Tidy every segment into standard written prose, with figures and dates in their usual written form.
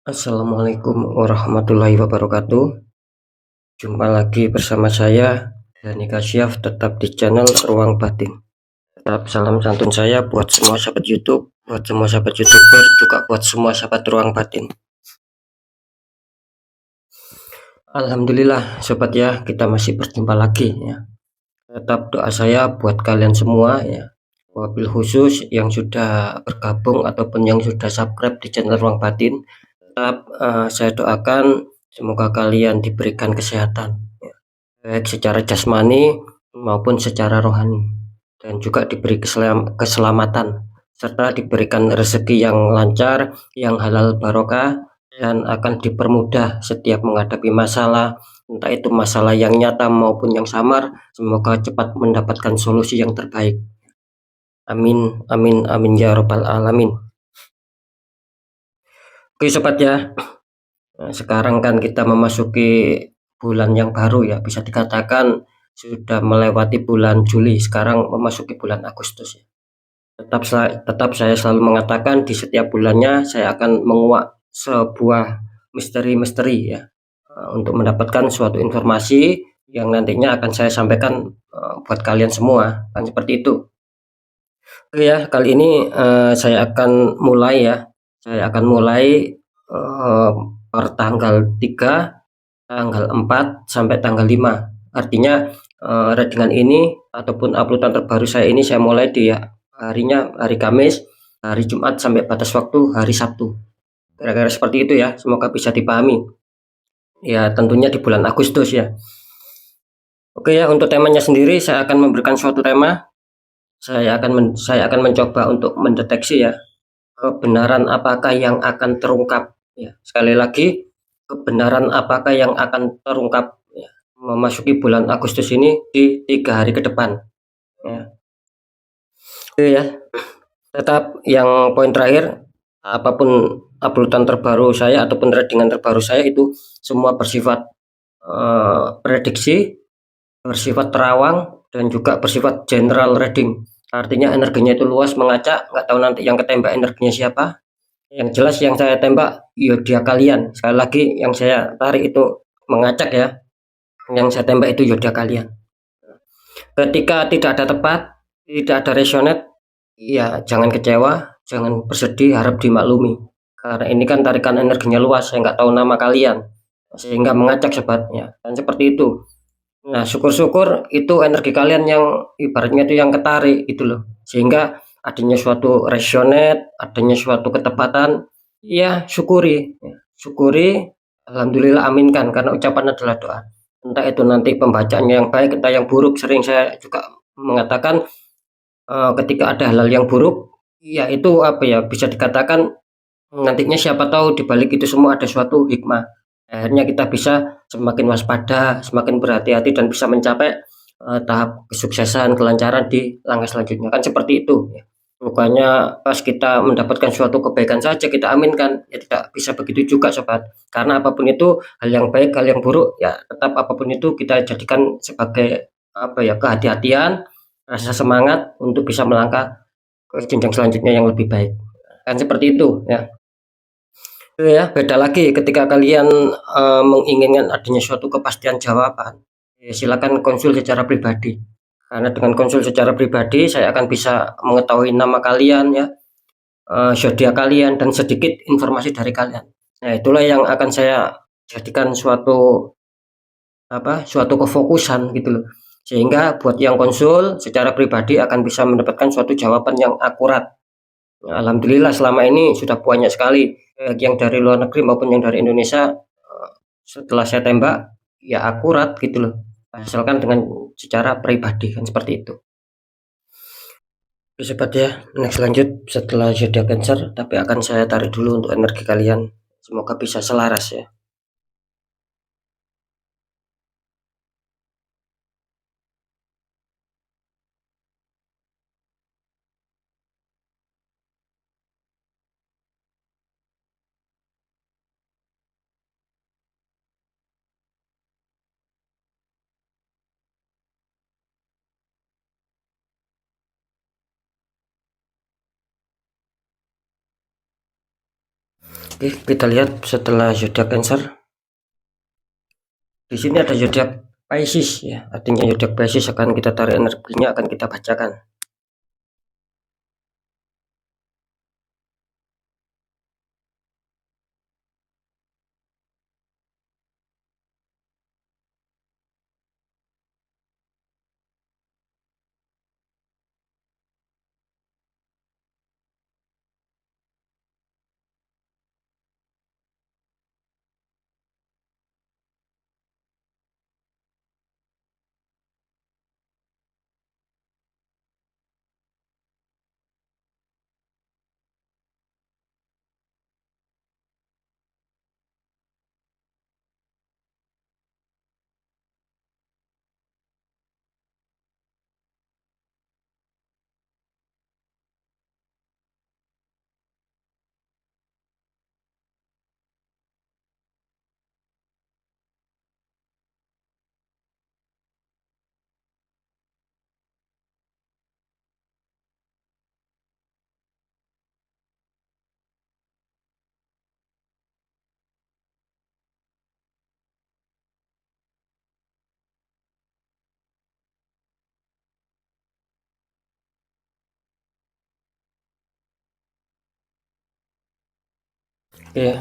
Assalamualaikum warahmatullahi wabarakatuh. Jumpa lagi bersama saya Dani Kasyaf, tetap di channel Ruang Batin. Tetap salam santun saya buat semua sahabat YouTube, buat semua sahabat YouTuber, juga buat semua sahabat Ruang Batin. Alhamdulillah sobat ya, kita masih berjumpa lagi ya. Tetap doa saya buat kalian semua ya. Wabil khusus yang sudah bergabung ataupun yang sudah subscribe di channel Ruang Batin, tetap saya doakan semoga kalian diberikan kesehatan, baik secara jasmani maupun secara rohani, dan juga diberi keselamatan serta diberikan rezeki yang lancar, yang halal barokah, dan akan dipermudah setiap menghadapi masalah, entah itu masalah yang nyata maupun yang samar. Semoga cepat mendapatkan solusi yang terbaik. Amin, amin, amin ya robbal alamin. Oke sobat ya, sekarang kan kita memasuki bulan yang baru ya, bisa dikatakan sudah melewati bulan Juli, sekarang memasuki bulan Agustus ya. Tetap saya selalu mengatakan di setiap bulannya saya akan menguak sebuah misteri-misteri ya, untuk mendapatkan suatu informasi yang nantinya akan saya sampaikan buat kalian semua, kan seperti itu. Oke ya, kali ini saya akan mulai ya. Saya akan mulai per tanggal 3, tanggal 4 sampai tanggal 5. Artinya readingan ini ataupun uploadan terbaru saya ini saya mulai di harinya hari Kamis, hari Jumat sampai batas waktu hari Sabtu. Kira-kira seperti itu ya, semoga bisa dipahami. Ya, tentunya di bulan Agustus ya. Oke ya, untuk temanya sendiri saya akan memberikan suatu tema. Saya akan mencoba untuk mendeteksi ya, kebenaran apakah yang akan terungkap ya. Sekali lagi, kebenaran apakah yang akan terungkap ya, memasuki bulan Agustus ini di 3 hari ke depan ya. Oke ya, tetap yang poin terakhir, apapun uploadan terbaru saya ataupun readingan terbaru saya itu semua bersifat prediksi, bersifat terawang, dan juga bersifat general reading. Artinya energinya itu luas, mengacak, nggak tahu nanti yang ketembak energinya siapa. Yang jelas yang saya tembak yodiah kalian. Sekali lagi yang saya tarik itu mengacak ya. Yang saya tembak itu yodiah kalian. Ketika tidak ada tepat, tidak ada resonate, ya jangan kecewa, jangan bersedih, harap dimaklumi. Karena ini kan tarikan energinya luas, saya nggak tahu nama kalian, sehingga mengacak sobatnya. Dan seperti itu. Nah, syukur-syukur itu energi kalian yang ibaratnya itu yang ketarik gitu loh. Sehingga adanya suatu resonate, adanya suatu ketepatan, ya syukuri. Syukuri, alhamdulillah, aminkan, karena ucapan adalah doa. Entah itu nanti pembacaannya yang baik, entah yang buruk. Sering saya juga mengatakan ketika ada hal-hal yang buruk, ya itu apa ya, bisa dikatakan nantinya siapa tahu di balik itu semua ada suatu hikmah. Akhirnya kita bisa semakin waspada, semakin berhati-hati, dan bisa mencapai tahap kesuksesan, kelancaran di langkah selanjutnya. Kan seperti itu ya. Bukannya pas kita mendapatkan suatu kebaikan saja kita aminkan, ya tidak bisa begitu juga sobat. Karena apapun itu, hal yang baik, hal yang buruk, ya tetap apapun itu kita jadikan sebagai apa ya, kehati-hatian, rasa semangat untuk bisa melangkah ke jenjang selanjutnya yang lebih baik. Kan seperti itu ya. Ya, beda lagi ketika kalian menginginkan adanya suatu kepastian jawaban. Ya, silakan konsul secara pribadi. Karena dengan konsul secara pribadi, saya akan bisa mengetahui nama kalian ya, zodiak kalian, dan sedikit informasi dari kalian. Nah, itulah yang akan saya jadikan suatu kefokusan gitu loh. Sehingga buat yang konsul secara pribadi akan bisa mendapatkan suatu jawaban yang akurat. Alhamdulillah selama ini sudah banyak sekali yang dari luar negeri maupun yang dari Indonesia, setelah saya tembak ya akurat gitu loh, asalkan dengan secara pribadi, kan seperti itu. Oke sobat ya, next lanjut setelah zodiak Cancer, tapi akan saya tarik dulu untuk energi kalian, semoga bisa selaras ya. Oke, kita lihat setelah zodiak Cancer. Di sini ada zodiak Pisces ya. Artinya zodiak Pisces akan kita tarik energinya, akan kita bacakan. Oke,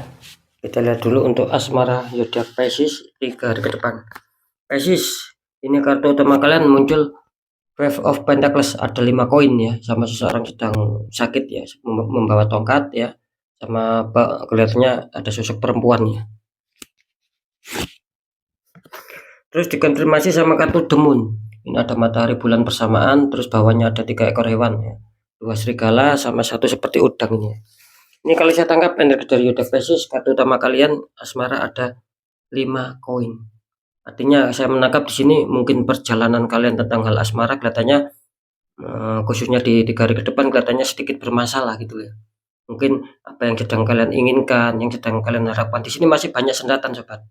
kita lihat dulu untuk asmara zodiak Pisces 3 hari ke depan. Pisces, ini kartu utama kalian muncul Five of Pentacles, ada 5 koin ya, sama seseorang sedang sakit ya, membawa tongkat ya, sama kelihatannya ada sosok perempuan ya. Terus dikonfirmasi sama kartu The Moon. Ini ada matahari bulan bersamaan, terus bawahnya ada 3 ekor hewan ya, 2 serigala sama 1 seperti udang ini. Ini kalau saya tangkap energi dari zodiak Pisces, kartu utama kalian asmara ada 5 koin. Artinya saya menangkap di sini mungkin perjalanan kalian tentang hal asmara kelihatannya khususnya di 3 hari ke depan kelihatannya sedikit bermasalah gitu ya. Mungkin apa yang sedang kalian inginkan, yang sedang kalian harapkan di sini masih banyak sendatan sobat.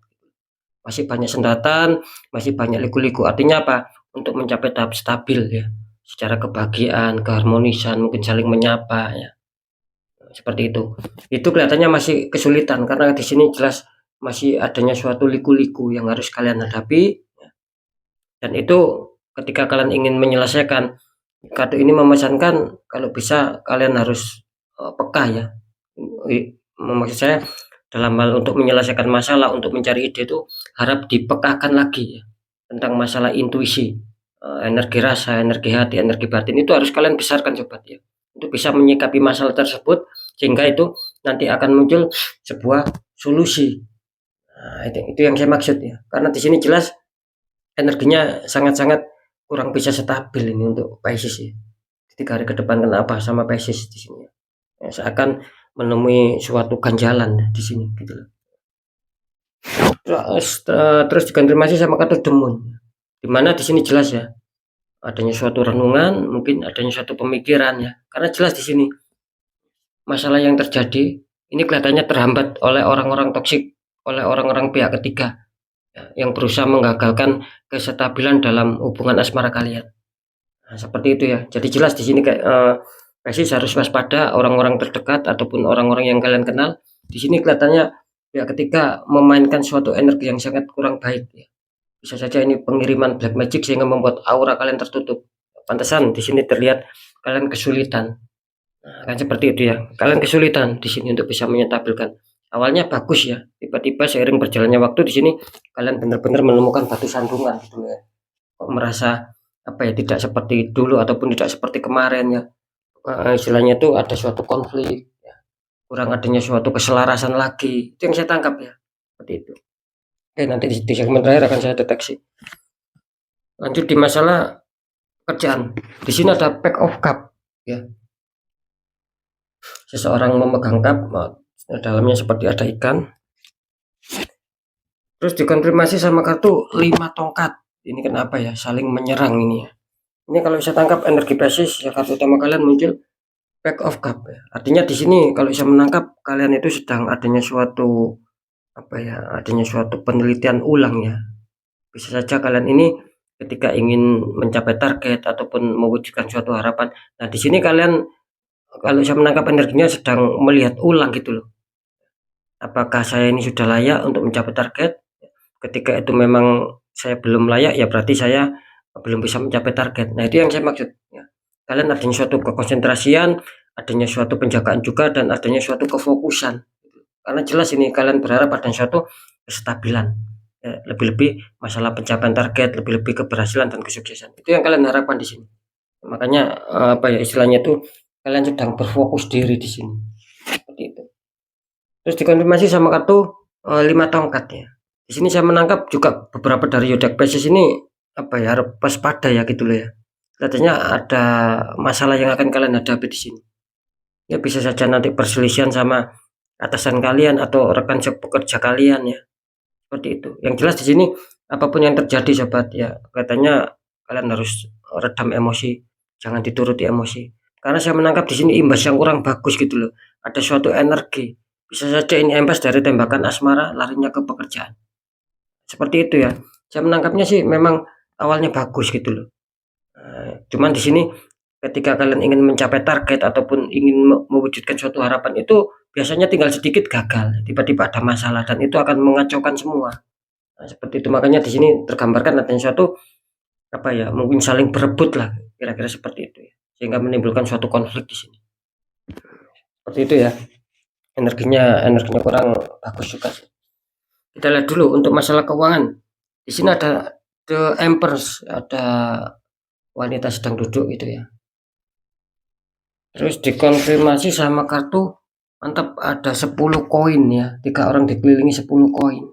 Masih banyak sendatan, masih banyak liku-liku. Artinya apa? Untuk mencapai tahap stabil ya. Secara kebahagiaan, keharmonisan, mungkin saling menyapa ya. Seperti itu kelihatannya masih kesulitan karena di sini jelas masih adanya suatu liku-liku yang harus kalian hadapi dan itu ketika kalian ingin menyelesaikan, kartu ini memesankan kalau bisa kalian harus peka ya. Maksud saya dalam hal untuk menyelesaikan masalah, untuk mencari ide itu harap dipekakan lagi ya, tentang masalah intuisi, energi rasa, energi hati, energi batin itu harus kalian besarkan sobat ya, untuk bisa menyikapi masalah tersebut sehingga itu nanti akan muncul sebuah solusi. Nah, itu yang saya maksud ya, karena di sini jelas energinya sangat-sangat kurang bisa stabil ini untuk Pisces ya. 3 hari ke depan kenapa sama Pisces di sini ya, seakan menemui suatu ganjalan di sini gitu loh. Terus dikonfirmasi sama kartu The Moon, dimana di sini jelas ya adanya suatu renungan, mungkin adanya suatu pemikiran ya, karena jelas di sini masalah yang terjadi ini kelihatannya terhambat oleh orang-orang toksik, oleh orang-orang pihak ketiga ya, yang berusaha menggagalkan kestabilan dalam hubungan asmara kalian. Nah, seperti itu ya. Jadi jelas di sini kayak Pisces harus waspada orang-orang terdekat ataupun orang-orang yang kalian kenal. Di sini kelihatannya pihak ketiga memainkan suatu energi yang sangat kurang baik ya. Bisa saja ini pengiriman black magic sehingga membuat aura kalian tertutup. Pantesan di sini terlihat kalian kesulitan. Nah, kan seperti itu ya. Kalian kesulitan di sini untuk bisa menyetabilkan. Awalnya bagus ya. Tiba-tiba seiring berjalannya waktu di sini kalian benar-benar menemukan batu sandungan gitu ya. Kok merasa apa ya, tidak seperti dulu ataupun tidak seperti kemarin ya. Istilahnya itu ada suatu konflik ya. Kurang adanya suatu keselarasan lagi. Itu yang saya tangkap ya. Seperti itu. Oke, nanti di segmen terakhir akan saya deteksi. Lanjut di masalah kerjaan. Di sini ada pack of cup ya. Seseorang memegang cup, dalamnya seperti ada ikan. Terus dikonfirmasi sama kartu 5 tongkat. Ini kenapa ya? Saling menyerang ini ya. Ini kalau bisa tangkap energi Pisces ya, kartu utama kalian muncul pack of cup ya. Artinya di sini kalau bisa menangkap kalian itu sedang adanya suatu apa ya? Adanya suatu penelitian ulang ya. Bisa saja kalian ini ketika ingin mencapai target ataupun mewujudkan suatu harapan. Nah, di sini kalian kalau bisa menangkap energinya sedang melihat ulang gitu loh. apakah saya ini sudah layak untuk mencapai target. Ketika itu memang saya belum layak, ya berarti saya belum bisa mencapai target. Nah, itu yang saya maksud ya. Kalian adanya suatu kekonsentrasian, adanya suatu penjagaan juga, dan adanya suatu kefokusan. Karena jelas ini kalian berharap ada suatu kestabilan. Ya, lebih-lebih masalah pencapaian target, lebih-lebih keberhasilan dan kesuksesan. Itu yang kalian harapkan di sini. Makanya apa ya istilahnya itu, kalian sedang berfokus diri di sini. Seperti itu. Terus dikonfirmasi sama kartu 5 tongkat ya. Di sini saya menangkap juga beberapa dari Yodak Pisces ini apa ya, harus waspada ya gitu loh ya. Katanya ada masalah yang akan kalian hadapi di sini. Ya bisa saja nanti perselisihan sama atasan kalian atau rekan sepekerja kalian ya. Seperti itu. Yang jelas di sini apapun yang terjadi sobat ya, katanya kalian harus redam emosi, jangan dituruti emosi. Karena saya menangkap di sini imbas yang kurang bagus gitu loh. Ada suatu energi. Bisa saja ini imbas dari tembakan asmara larinya ke pekerjaan. Seperti itu ya. Saya menangkapnya sih memang awalnya bagus gitu loh. Cuman di sini ketika kalian ingin mencapai target ataupun ingin mewujudkan suatu harapan itu biasanya tinggal sedikit gagal, tiba-tiba ada masalah dan itu akan mengacaukan semua. Nah, seperti itu makanya di sini tergambarkan adanya suatu apa ya, mungkin saling berebut lah, kira-kira seperti itu ya. Sehingga menimbulkan suatu konflik di sini. Seperti itu ya. Energinya kurang bagus juga sih. Kita lihat dulu untuk masalah keuangan. Di sini ada The Empress, ada wanita sedang duduk itu ya. Terus dikonfirmasi sama kartu mantap ada 10 koin ya, 3 orang dikelilingi 10 koin.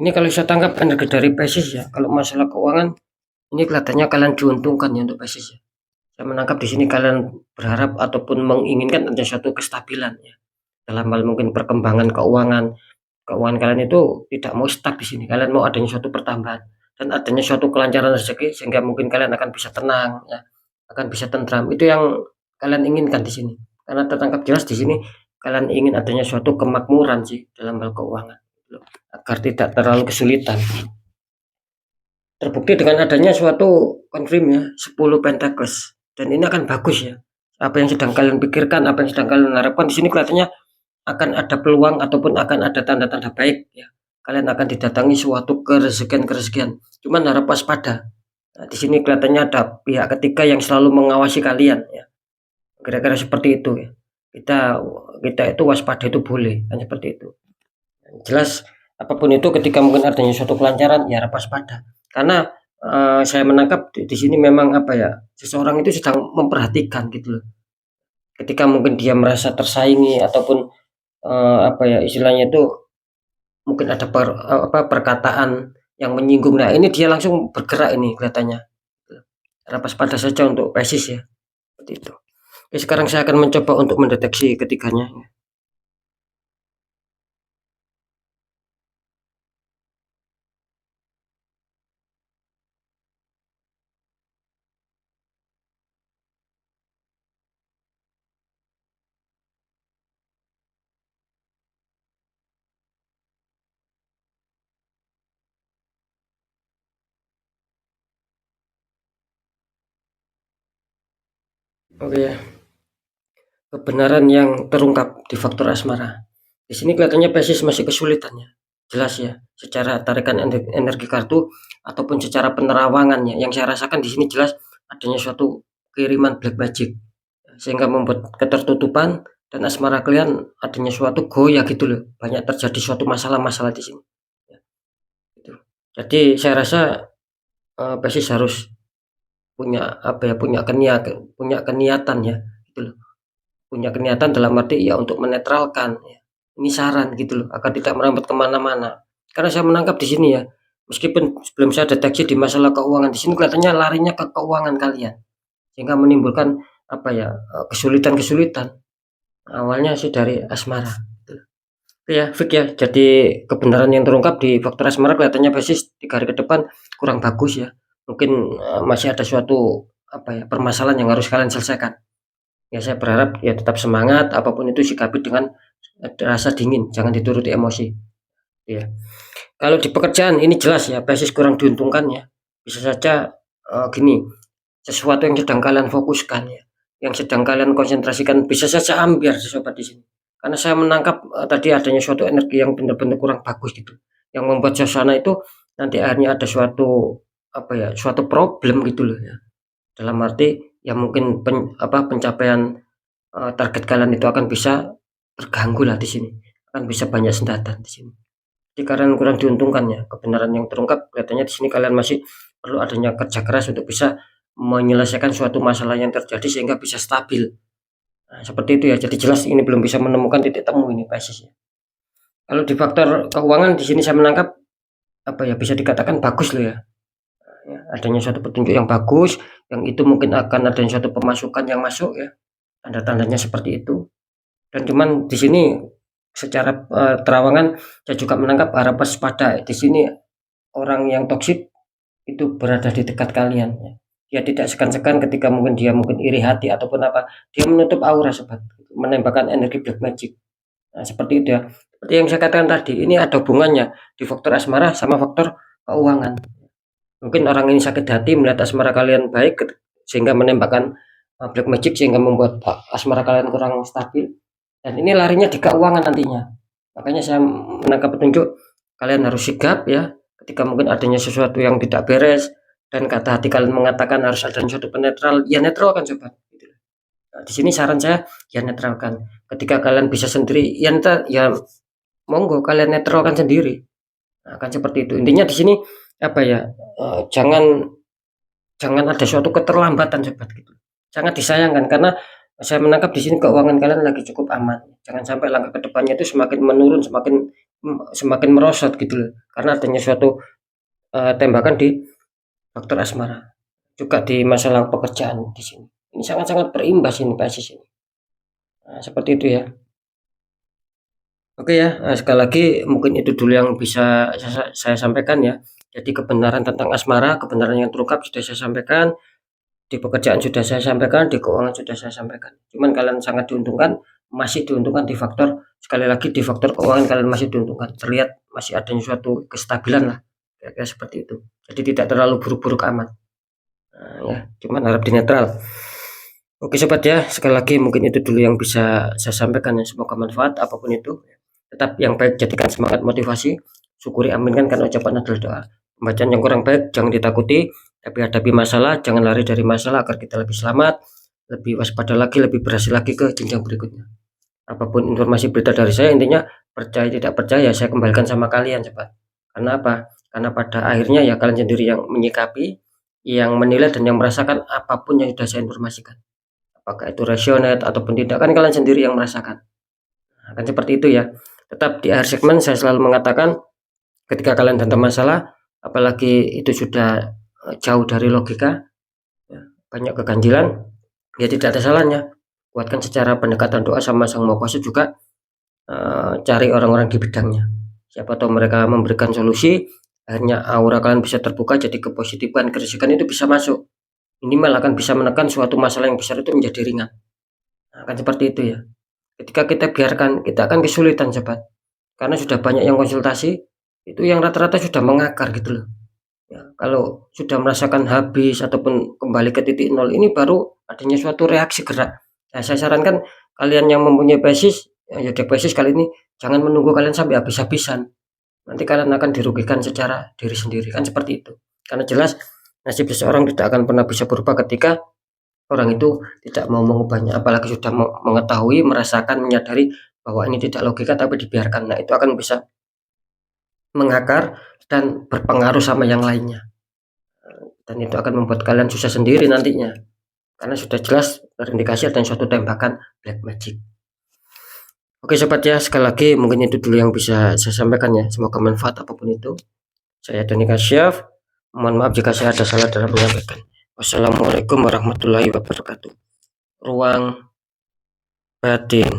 Ini kalau saya tangkap energi dari Pisces ya. Kalau masalah keuangan ini kelihatannya kalian diuntungkan ya untuk Pisces ya. Saya menangkap di sini kalian berharap ataupun menginginkan ada suatu kestabilan ya. Dalam hal mungkin perkembangan keuangan. Keuangan kalian itu tidak mau stuck di sini. Kalian mau adanya suatu pertambahan dan adanya suatu kelancaran rezeki sehingga mungkin kalian akan bisa tenang ya. Akan bisa tentram. Itu yang kalian inginkan di sini. Karena tertangkap jelas di sini kalian ingin adanya suatu kemakmuran sih dalam hal keuangan agar tidak terlalu kesulitan. Terbukti dengan adanya suatu konfirm ya 10 Pentacles dan ini akan bagus ya. Apa yang sedang kalian pikirkan, apa yang sedang kalian harapkan di sini kelihatannya akan ada peluang ataupun akan ada tanda-tanda baik ya. Kalian akan didatangi suatu kerezekian. Cuman harap waspada. Nah, di sini kelihatannya ada pihak ketiga yang selalu mengawasi kalian ya. Kira-kira seperti itu ya. Kita itu waspada itu boleh, kan seperti itu. Jelas apapun itu ketika mungkin adanya suatu kelancaran ya harap waspada. Karena saya menangkap di sini memang apa ya, seseorang itu sedang memperhatikan gitu loh. Ketika mungkin dia merasa tersaingi ataupun apa ya istilahnya itu mungkin ada perkataan yang menyinggung. Nah, ini dia langsung bergerak ini kelihatannya. Harap waspada saja untuk Pisces ya. Seperti itu. Oke, sekarang saya akan mencoba untuk mendeteksi ketiganya. Oke ya. Kebenaran yang terungkap di faktor asmara. Di sini kelihatannya Pisces masih kesulitannya. Jelas ya, secara tarikan energi kartu ataupun secara penerawangannya. Yang saya rasakan di sini jelas adanya suatu kiriman black magic sehingga membuat ketertutupan dan asmara kalian adanya suatu goyah gitu loh. Banyak terjadi suatu masalah-masalah di sini. Ya, gitu. Jadi saya rasa Pisces harus punya apa ya, punya keniatan ya, gitu loh. Punya keniatan dalam arti ya untuk menetralkan ya. Ini saran gitu loh, agar tidak merambat kemana-mana. Karena saya menangkap di sini ya, meskipun sebelum saya deteksi di masalah keuangan di sini kelihatannya larinya ke keuangan kalian, sehingga menimbulkan apa ya kesulitan-kesulitan. Awalnya sih dari asmara. Gitu. Oke ya, Fik ya. Jadi kebenaran yang terungkap di faktor asmara kelihatannya basis 3 hari ke depan kurang bagus ya. Mungkin masih ada suatu apa ya permasalahan yang harus kalian selesaikan. Ya saya berharap ya tetap semangat, apapun itu sikapi dengan rasa dingin, jangan dituruti emosi. Ya. Kalau di pekerjaan ini jelas ya, basis kurang diuntungkan ya. Bisa saja gini, sesuatu yang sedang kalian fokuskan ya, yang sedang kalian konsentrasikan bisa saja ambiar sobat di sini. karena saya menangkap tadi adanya suatu energi yang benar-benar kurang bagus gitu, yang membuat suasana itu nanti akhirnya ada suatu apa ya, suatu problem gitu loh ya. Dalam arti ya mungkin pencapaian target kalian itu akan bisa terganggu lah di sini, akan bisa banyak sendatan di sini. Jadi kalian kurang diuntungkan ya, kebenaran yang terungkap kelihatannya di sini kalian masih perlu adanya kerja keras untuk bisa menyelesaikan suatu masalah yang terjadi sehingga bisa stabil. Nah, seperti itu ya. Jadi jelas ini belum bisa menemukan titik temu ini Pisces ya. Kalau di faktor keuangan di sini saya menangkap apa ya, bisa dikatakan bagus loh ya. Ya, adanya suatu petunjuk yang bagus, yang itu mungkin akan adanya suatu pemasukan yang masuk ya. Tanda-tandanya seperti itu. Dan cuman di sini secara terawangan saya juga menangkap harap waspada. Di sini orang yang toksik itu berada di dekat kalian ya. Dia tidak segan-segan ketika mungkin dia mungkin iri hati ataupun apa, dia menutup aura sobat, menembakkan energi black magic. Nah, seperti itu ya. Seperti yang saya katakan tadi, ini ada hubungannya di faktor asmara sama faktor keuangan. Mungkin orang ini sakit hati melihat asmara kalian baik sehingga menembakkan black magic sehingga membuat asmara kalian kurang stabil. Dan ini larinya di keuangan nantinya. Makanya saya menangkap petunjuk kalian harus sigap ya ketika mungkin adanya sesuatu yang tidak beres dan kata hati kalian mengatakan harus ada sesuatu penetral, ya netralkan sobat. Nah, di sini saran saya ya netralkan. Ketika kalian bisa sendiri, ya monggo kalian netralkan sendiri. Nah, akan seperti itu. Intinya di sini apa ya? Jangan ada suatu keterlambatan sobat gitu. Sangat disayangkan karena saya menangkap di sini keuangan kalian lagi cukup aman. Jangan sampai langkah ke depannya itu semakin menurun, semakin merosot gitu loh. Karena adanya suatu tembakan di faktor asmara. Juga di masalah pekerjaan di sini. Ini sangat-sangat berimbas ini Pisces ini. Nah, seperti itu ya. Oke ya, sekali lagi mungkin itu dulu yang bisa saya sampaikan ya. Jadi kebenaran tentang asmara, kebenaran yang terungkap sudah saya sampaikan, di pekerjaan sudah saya sampaikan, di keuangan sudah saya sampaikan. Cuman kalian sangat diuntungkan, masih diuntungkan di faktor, sekali lagi di faktor keuangan kalian masih diuntungkan. Terlihat masih adanya suatu kestabilan lah, kira-kira seperti itu. Jadi tidak terlalu buruk-buruk amat. Nah, ya, cuman harap di netral. Oke sobat ya, sekali lagi mungkin itu dulu yang bisa saya sampaikan ya, semoga manfaat apapun itu. Tetap yang baik jadikan semangat motivasi, syukuri aminkan karena ucapan adalah doa. Pembacaan yang kurang baik jangan ditakuti, tapi hadapi masalah, jangan lari dari masalah agar kita lebih selamat, lebih waspada lagi, lebih berhasil lagi ke jenjang berikutnya. Apapun informasi berita dari saya, intinya percaya tidak percaya saya kembalikan sama kalian sobat. Karena apa? Karena pada akhirnya ya kalian sendiri yang menyikapi, yang menilai dan yang merasakan apapun yang sudah saya informasikan. Apakah itu resonate ataupun tidak, kan kalian sendiri yang merasakan. Nah, kan seperti itu ya. Tetap di akhir segmen saya selalu mengatakan ketika kalian tentang masalah, apalagi itu sudah jauh dari logika, ya, banyak keganjilan, ya tidak ada salahnya kuatkan secara pendekatan doa sama Sang Maha Kuasa juga. Cari orang-orang di bidangnya, siapa tahu mereka memberikan solusi, akhirnya aura kalian bisa terbuka, jadi kepositifan, kerisikan itu bisa masuk, minimal akan bisa menekan suatu masalah yang besar itu menjadi ringan. Nah, akan seperti itu ya. Ketika kita biarkan, kita akan kesulitan sobat, karena sudah banyak yang konsultasi itu yang rata-rata sudah mengakar gitu loh ya. Kalau sudah merasakan habis ataupun kembali ke titik nol, ini baru adanya suatu reaksi gerak. Nah, saya sarankan kalian yang mempunyai Pisces ya, Pisces kali ini jangan menunggu kalian sampai habis-habisan, nanti kalian akan dirugikan secara diri sendiri, kan seperti itu. Karena jelas nasib seseorang tidak akan pernah bisa berubah ketika orang itu tidak mau mengubahnya, apalagi sudah mengetahui, merasakan, menyadari bahwa ini tidak logika tapi dibiarkan. Nah, itu akan bisa mengakar dan berpengaruh sama yang lainnya. Dan itu akan membuat kalian susah sendiri nantinya. Karena sudah jelas terindikasi dan suatu tembakan black magic. Oke sobat ya, sekali lagi mungkin itu dulu yang bisa saya sampaikan ya. Semoga manfaat apapun itu. Saya Dani Kasyaf. Mohon maaf jika saya ada salah dalam menyampaikan. Wassalamualaikum warahmatullahi wabarakatuh. Ruang batin.